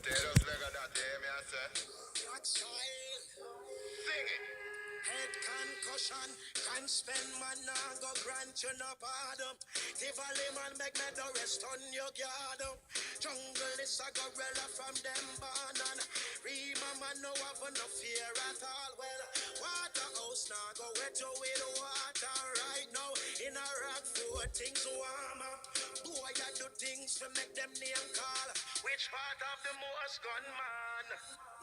potatoes, leg of that day, me I say. Black soil. Sing it. Head concussion, can spend man now go grant you no pardon. Tivoli man make me the rest on your guard. Jungle is a gorilla from them born. Rima man no have no fear at all. Well, Waterhouse now go wet you with water right now. In a rock for things warmer. Boy, I do things to make them name call. Which part of the most gunman?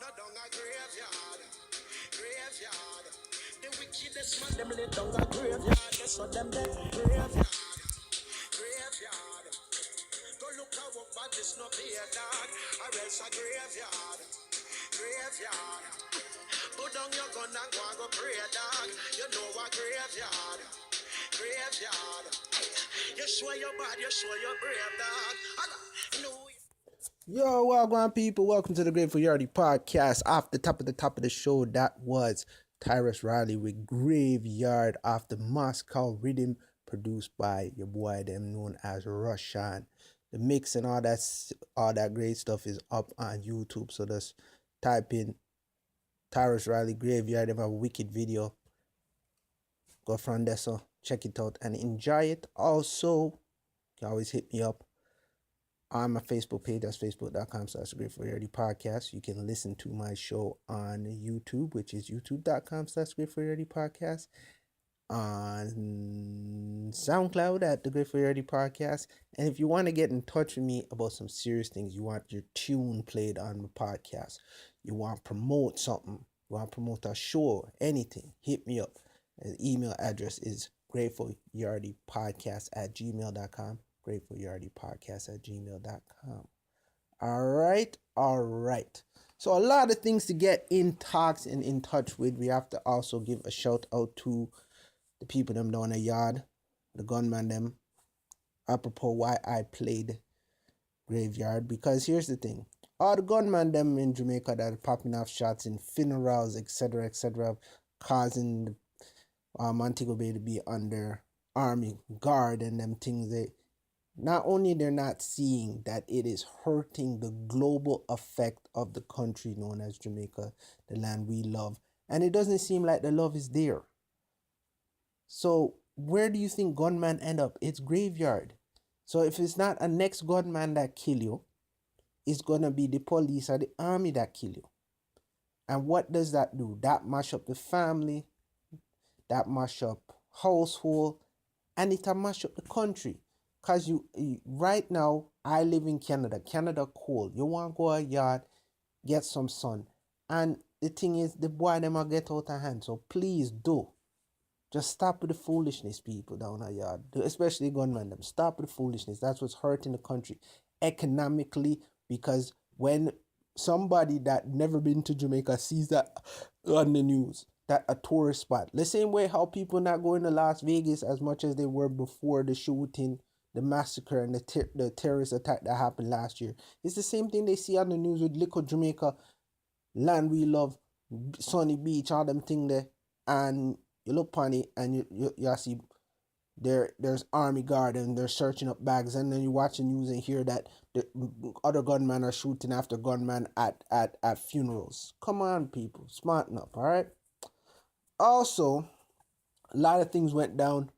No down a graveyard. Graveyard. The wickedest man, them lay down a graveyard. That's what them dead. Graveyard. Graveyard. Go look how what bodies no be a dog. Or else a graveyard. Graveyard. Put down your gun and go and go pray, dog. You know what graveyard. Graveyard. You show your body, you show your brave, dog. No. Yo, welcome people. Welcome to the Grateful Yardie podcast. Off the top of the show, that was Tyrus Riley with Graveyard off the Moscow Rhythm, produced by your boy them known as Russian. The mix and all that great stuff is up on YouTube. So just type in Tyrus Riley Graveyard. They have a wicked video. Go from there, so check it out and enjoy it. Also, you can always hit me up on my Facebook page. That's facebook.com/GratefulYardie podcast. You can listen to my show on YouTube, which is youtube.com/GratefulYardie podcast. On SoundCloud at the Grateful Yardie podcast. And if you want to get in touch with me about some serious things, you want your tune played on the podcast, you want to promote something, you want to promote a show, anything, hit me up. The email address is gratefulYardiePodcast@gmail.com. gratefulYardiePodcast@gmail.com. All right. So a lot of things to get in talks and in touch with. We have to also give a shout out to the people them down the yard, the gunman them, apropos why I played Graveyard. Because here's the thing. All the gunman them in Jamaica that are popping off shots in funerals, etc., causing Montego Bay to be under army guard and them things. Not only they're not seeing that it is hurting the global effect of the country known as Jamaica, the land we love, and it doesn't seem like the love is there. So where do you think gunmen end up? It's Graveyard. So if it's not a next gunman that kill you, it's gonna be the police or the army that kill you. And what does that do? That mash up the family, that mash up household, and it mash up the country. Cause you right now, I live in Canada. Canada cold. You want to go a yard, get some sun. And the thing is, the boy them will get out of hand. So please do. Just stop with the foolishness, people down a yard. Especially gunmen them. Stop with the foolishness. That's what's hurting the country economically. Because when somebody that never been to Jamaica sees that on the news, that a tourist spot. The same way how people not going to Las Vegas as much as they were before the shooting, the massacre, and the terrorist attack that happened last year. It's the same thing they see on the news with Little Jamaica, land we love, sunny beach, all them thing there. And you look on it and you see there's army guard and they're searching up bags. And then you watch the news and hear that the other gunmen are shooting after gunmen at funerals. Come on, people. Smarten up, all right? Also, a lot of things went down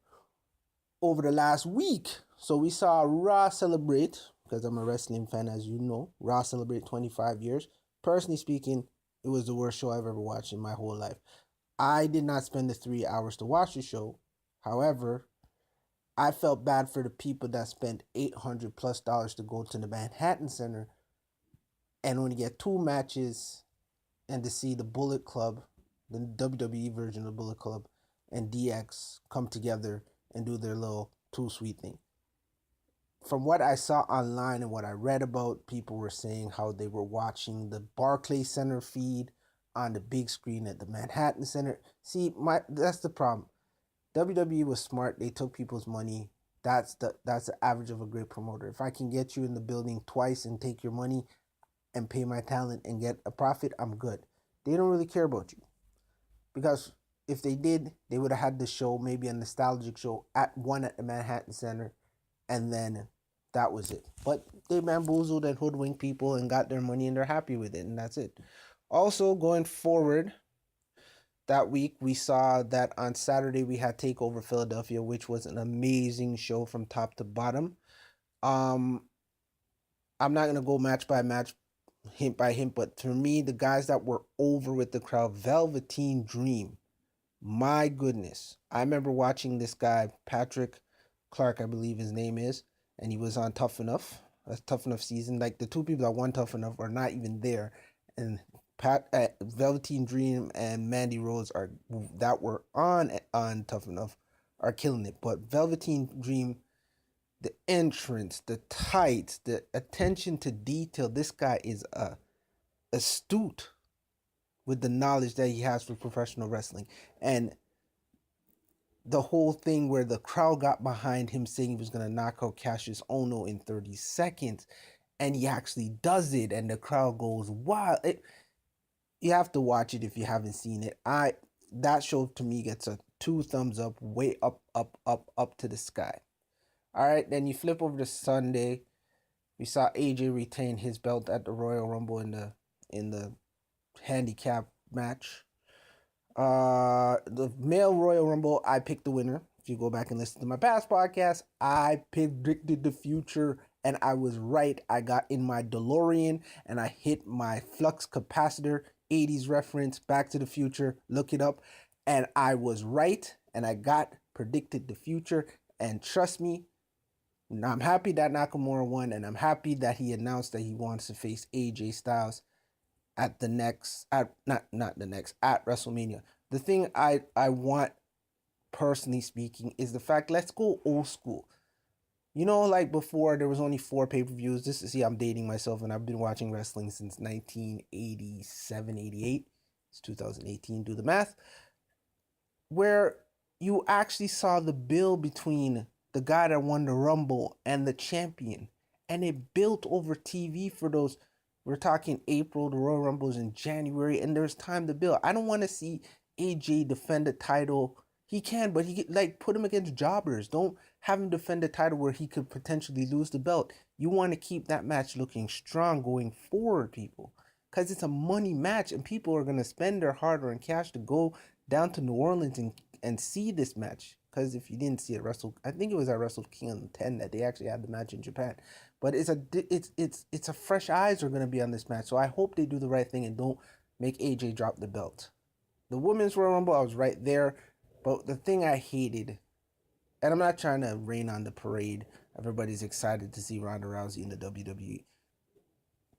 over the last week. So we saw Raw celebrate, because I'm a wrestling fan, as you know. Raw celebrate 25 years. Personally speaking, it was the worst show I've ever watched in my whole life. I did not spend the 3 hours to watch the show. However, I felt bad for the people that spent $800+ to go to the Manhattan Center and only get 2 matches and to see the Bullet Club, the WWE version of the Bullet Club, and DX come together and do their little Too Sweet thing. From what I saw online and what I read about, people were saying how they were watching the Barclays Center feed on the big screen at the Manhattan Center. See, that's the problem. WWE was smart. They took people's money. That's the average of a great promoter. If I can get you in the building twice and take your money and pay my talent and get a profit, I'm good. They don't really care about you. Because if they did, they would have had the show, maybe a nostalgic show, at the Manhattan Center, and then that was it. But they bamboozled and hoodwinked people and got their money and they're happy with it, and that's it. Also, going forward, that week we saw that on Saturday we had Takeover Philadelphia, which was an amazing show from top to bottom. Um, I'm not gonna go match by match, hint by hint, but for me, the guys that were over with the crowd, Velveteen Dream. My goodness, I remember watching this guy, Patrick Clark, I believe his name is, and he was on Tough Enough, a Tough Enough season. Like the two people that won Tough Enough are not even there, and Velveteen Dream and Mandy Rose are that were on Tough Enough are killing it. But Velveteen Dream, the entrance, the tights, the attention to detail. This guy is astute with the knowledge that he has for professional wrestling. And the whole thing where the crowd got behind him saying he was going to knock out Cassius Ono in 30 seconds, and he actually does it, and the crowd goes wild. You have to watch it if you haven't seen it. That show to me gets a 2 thumbs up, way up, up, up, up to the sky. All right, then you flip over to Sunday. We saw AJ retain his belt at the Royal Rumble in the handicap match. The male Royal Rumble, I picked the winner. If you go back and listen to my past podcast, I predicted the future and I was right. I got in my DeLorean and I hit my flux capacitor, 80s reference, Back to the Future. Look it up. And I was right and I predicted the future. And trust me, I'm happy that Nakamura won, and I'm happy that he announced that he wants to face AJ Styles at the next, at WrestleMania. The thing I want, personally speaking, is the fact, let's go old school. You know, like before, there was only 4 pay-per-views. I'm dating myself, and I've been watching wrestling since 1987, 88. It's 2018, do the math. Where you actually saw the build between the guy that won the Rumble and the champion. And it built over TV for those. We're talking April, the Royal Rumble's in January, and there's time to build. I don't want to see AJ defend the title. He can, but put him against jobbers. Don't have him defend the title where he could potentially lose the belt. You want to keep that match looking strong going forward, people. Because it's a money match, and people are going to spend their hard-earned cash to go down to New Orleans and see this match. Because if you didn't see it, I think it was at Wrestle Kingdom 10 that they actually had the match in Japan. But it's a fresh eyes are going to be on this match. So I hope they do the right thing and don't make AJ drop the belt. The Women's Royal Rumble, I was right there. But the thing I hated, and I'm not trying to rain on the parade, everybody's excited to see Ronda Rousey in the WWE.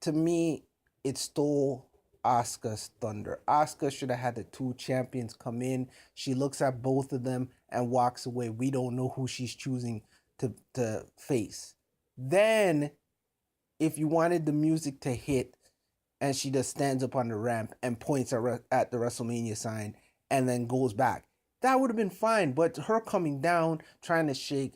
To me, it stole Asuka's thunder. Asuka should have had the 2 champions come in. She looks at both of them and walks away. We don't know who she's choosing to face. Then, if you wanted the music to hit and she just stands up on the ramp and points at the WrestleMania sign and then goes back, that would have been fine. But her coming down, trying to shake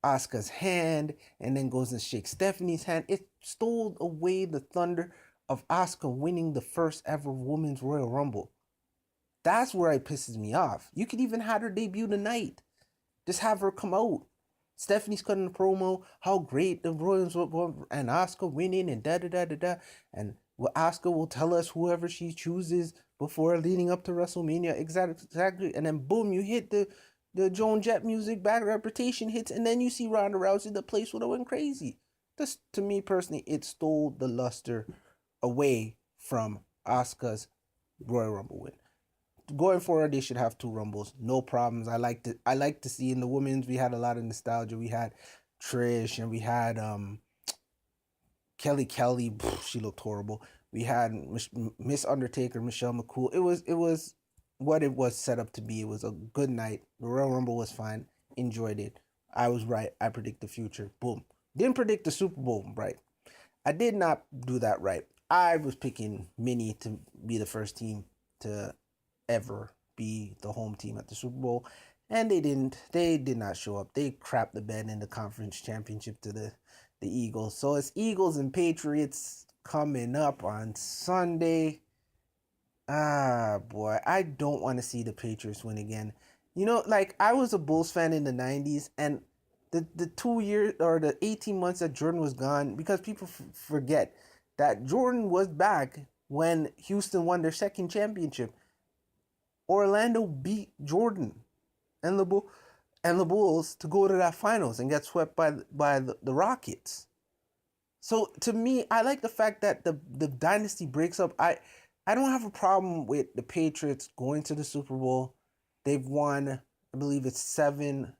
Asuka's hand and then goes and shakes Stephanie's hand, it stole away the thunder of Asuka winning the first ever Women's Royal Rumble. That's where it pisses me off. You could even have her debut tonight. Just have her come out. Stephanie's cutting a promo, how great the Royals were, and Asuka winning, and da-da-da-da-da. And Asuka will tell us whoever she chooses before leading up to WrestleMania. Exactly. And then boom, you hit the Joan Jett music, Bad Reputation hits, and then you see Ronda Rousey, the place would have went crazy. This, to me personally, it stole the luster away from Asuka's Royal Rumble win. Going forward, they should have 2 Rumbles, no problems. I like to see in the women's, we had a lot of nostalgia. We had Trish and we had Kelly. She looked horrible. We had Miss Undertaker, Michelle McCool. It was what it was set up to be. It was a good night. The Royal Rumble was fine. Enjoyed it. I was right. I predict the future. Boom. Didn't predict the Super Bowl right. I did not do that right. I was picking Mini to be the first team to ever be the home team at the Super Bowl, and they didn't. They did not show up. They crapped the bed in the conference championship to the Eagles. So it's Eagles and Patriots coming up on Sunday. Boy, I don't want to see the Patriots win again. You know, like I was a Bulls fan in the 90s, and the 2 years or the 18 months that Jordan was gone, because people forget that Jordan was back when Houston won their second championship. Orlando beat Jordan and the Bulls to go to that finals and get swept by the Rockets. So to me, I like the fact that the dynasty breaks up. I don't have a problem with the Patriots going to the Super Bowl. They've won, I believe it's 7.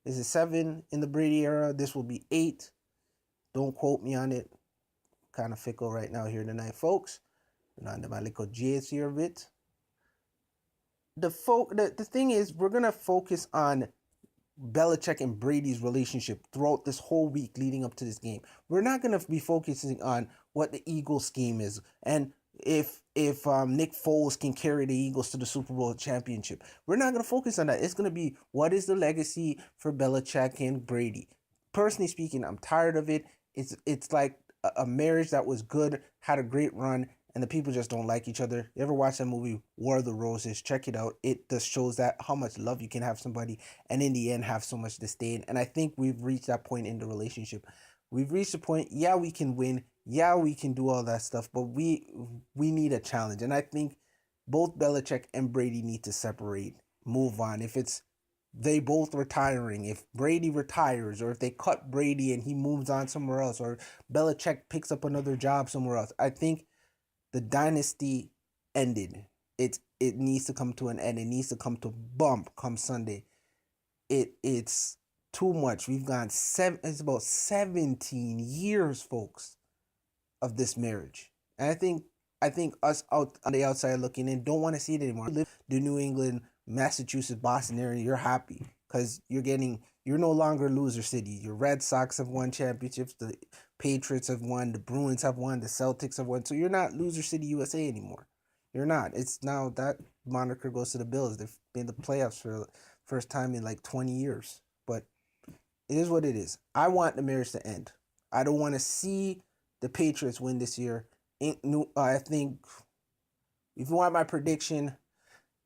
Is it 7 in the Brady era? This will be 8. Don't quote me on it. Kind of fickle right now here tonight, folks. On my little J's here a bit. The thing is, we're gonna focus on Belichick and Brady's relationship throughout this whole week leading up to this game. We're not gonna be focusing on what the Eagles scheme is and if Nick Foles can carry the Eagles to the Super Bowl championship. We're not gonna focus on that. It's gonna be what is the legacy for Belichick and Brady. Personally speaking, I'm tired of it. It's like a marriage that was good, had a great run, and the people just don't like each other. You ever watch that movie War of the Roses? Check it out. It just shows that how much love you can have somebody and in the end have so much disdain. And I think we've reached that point in the relationship. We've reached a point, yeah, we can win. Yeah, we can do all that stuff, but we need a challenge. And I think both Belichick and Brady need to separate, move on. If it's they both retiring, if Brady retires, or if they cut Brady and he moves on somewhere else, or Belichick picks up another job somewhere else, I think the dynasty ended. It needs to come to an end. It needs to come to bump come Sunday. It's too much. We've gone it's about 17 years, folks, of this marriage. And I think us out on the outside looking in don't want to see it anymore. You live the New England, Massachusetts, Boston area, you're happy because you're no longer loser city. Your Red Sox have won championships, the Patriots have won, the Bruins have won, the Celtics have won. So you're not loser city USA anymore. You're not. It's now that moniker goes to the Bills. They've been in the playoffs for the first time in like 20 years. But it is what it is. I want the marriage to end. I don't want to see the Patriots win this year. I think if you want my prediction,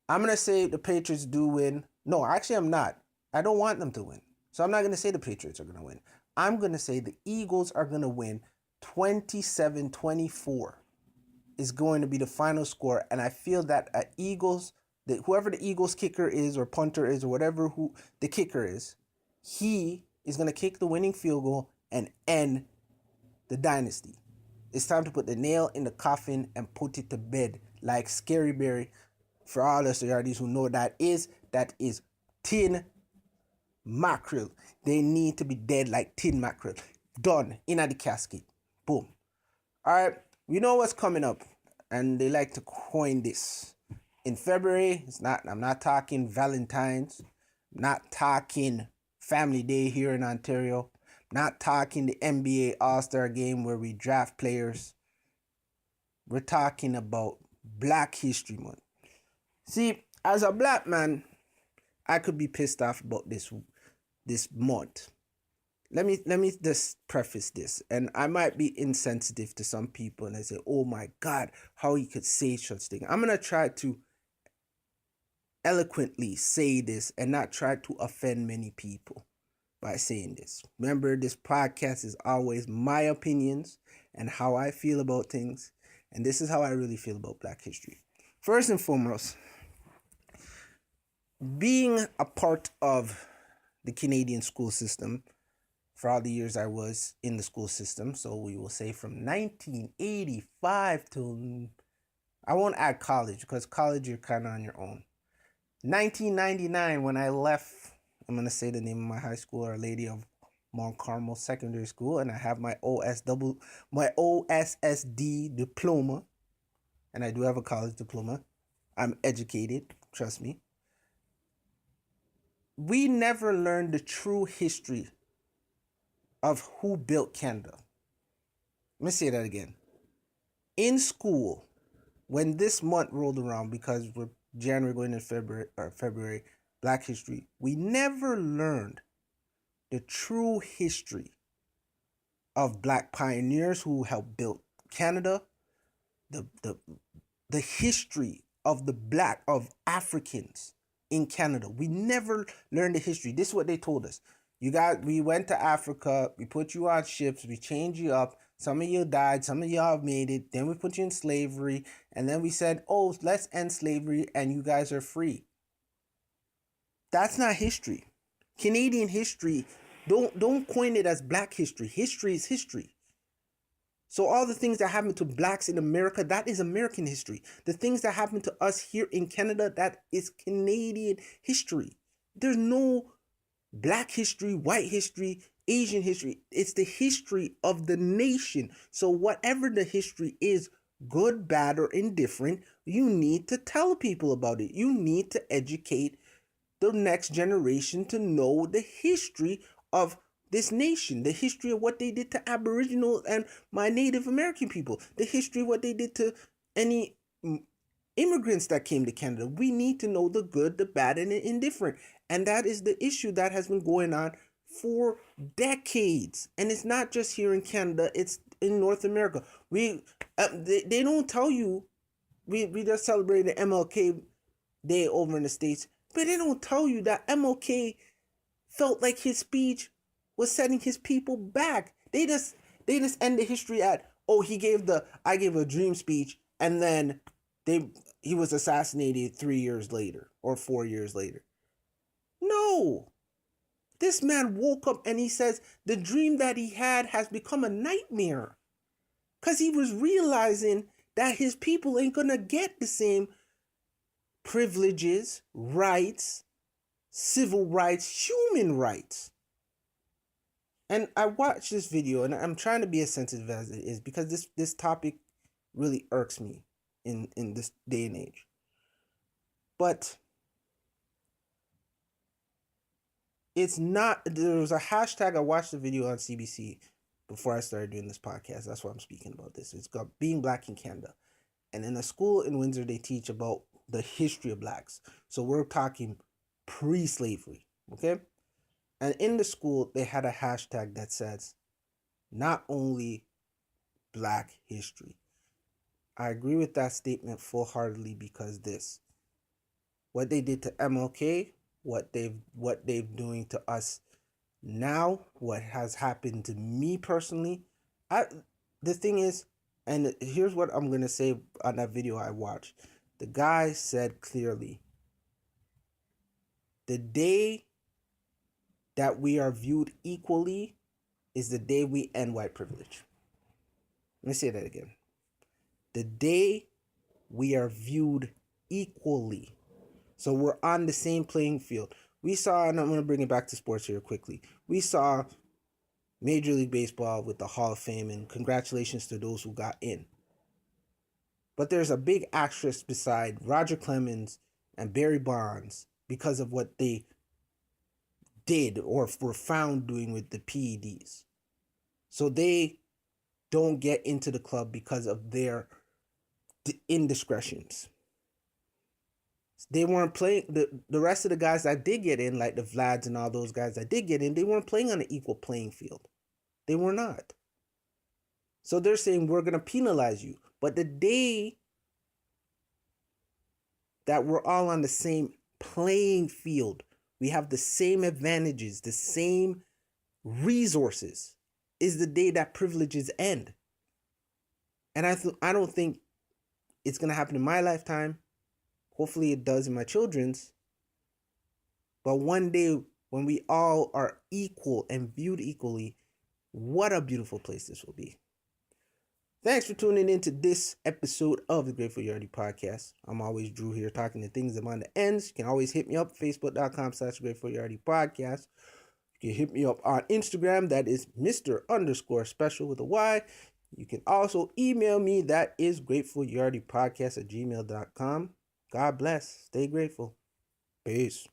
I'm going to say the Patriots do win. No, actually, I'm not. I don't want them to win. So I'm not going to say the Patriots are going to win. I'm going to say the Eagles are going to win 27-24 is going to be the final score. And I feel that whoever the Eagles kicker is or punter is or whatever who the kicker is, he is going to kick the winning field goal and end the dynasty. It's time to put the nail in the coffin and put it to bed like Scary Berry. For all us yardies who know that is tin mackerel. They need to be dead like tin mackerel. Done. In the casket. Boom. Alright, we know what's coming up. And they like to coin this. In February, I'm not talking Valentine's. I'm not talking Family Day here in Ontario. I'm not talking the NBA All-Star Game where we draft players. We're talking about Black History Month. See, as a black man, I could be pissed off about this month. Let me just preface this, and I might be insensitive to some people, and I say, "Oh my God, how he could say such thing." I'm gonna try to eloquently say this and not try to offend many people by saying this. Remember, this podcast is always my opinions and how I feel about things, and this is how I really feel about Black history. First and foremost, being a part of the Canadian school system for all the years I was in the school system, so we will say from 1985 to, I won't add college because college you're kind of on your own. 1999 when I left, I'm going to say the name of my high school, Our Lady of Mount Carmel Secondary School, and I have my OSSD diploma, and I do have a college diploma. I'm educated, trust me. We never learned the true history of who built Canada. Let me say that again. In school, when this month rolled around, because we're January going into February, Black History, we never learned the true history of Black pioneers who helped build Canada, the history of of Africans in Canada. We never learned the history. This is what they told us. We went to Africa, we put you on ships, we changed you up. Some of you died, some of y'all made it. Then we put you in slavery, and then we said, "Oh, let's end slavery, and you guys are free." That's not history. Canadian history, don't coin it as black history. History is history. So all the things that happened to blacks in America, that is American history. The things that happened to us here in Canada, that is Canadian history. There's no black history, white history, Asian history. It's the history of the nation. So whatever the history is, good, bad, or indifferent, you need to tell people about it. You need to educate the next generation to know the history of this nation, the history of what they did to Aboriginal and my Native American people, the history of what they did to any immigrants that came to Canada. We need to know the good, the bad, and the indifferent. And that is the issue that has been going on for decades. And it's not just here in Canada, it's in North America. They don't tell you, we just celebrated MLK Day over in the States, but they don't tell you that MLK felt like his speech was setting his people back. They just end the history at, oh, I gave a dream speech, and then he was assassinated 3 years later or 4 years later. No. This man woke up and he says the dream that he had has become a nightmare. Because he was realizing that his people ain't gonna get the same privileges, rights, civil rights, human rights. And I watched this video, and I'm trying to be as sensitive as it is, because this topic really irks me in this day and age. But it's not, there was a hashtag, I watched the video on CBC before I started doing this podcast. That's why I'm speaking about this. It's called Being Black in Canada. And in a school in Windsor, they teach about the history of blacks. So we're talking pre-slavery, okay? And in the school, they had a hashtag that says, not only black history. I agree with that statement full-heartedly, because what they did to MLK, what they've doing to us now, what has happened to me personally. The thing is, and here's what I'm going to say on that video I watched. The guy said clearly, the day that we are viewed equally is the day we end white privilege. Let me say that again. The day we are viewed equally. So we're on the same playing field. We saw, and I'm going to bring it back to sports here quickly. We saw Major League Baseball with the Hall of Fame, and congratulations to those who got in. But there's a big asterisk beside Roger Clemens and Barry Bonds because of what they did or were found doing with the PEDs. So they don't get into the club because of their indiscretions. They weren't playing, the rest of the guys that did get in, like the Vlads and all those guys that did get in, they weren't playing on an equal playing field. They were not. So they're saying, we're going to penalize you. But the day that we're all on the same playing field, we have the same advantages, the same resources, is the day that privileges end. And I don't think it's going to happen in my lifetime. Hopefully it does in my children's. But one day when we all are equal and viewed equally, what a beautiful place this will be. Thanks for tuning in to this episode of the Grateful Yardie Podcast. I'm always Drew here, talking to things I'm on the ends. You can always hit me up, facebook.com/Grateful Yardie Podcast. You can hit me up on Instagram, that is Mr_special with a Y. You can also email me, that is gratefulYardiePodcast@gmail.com. God bless. Stay grateful. Peace.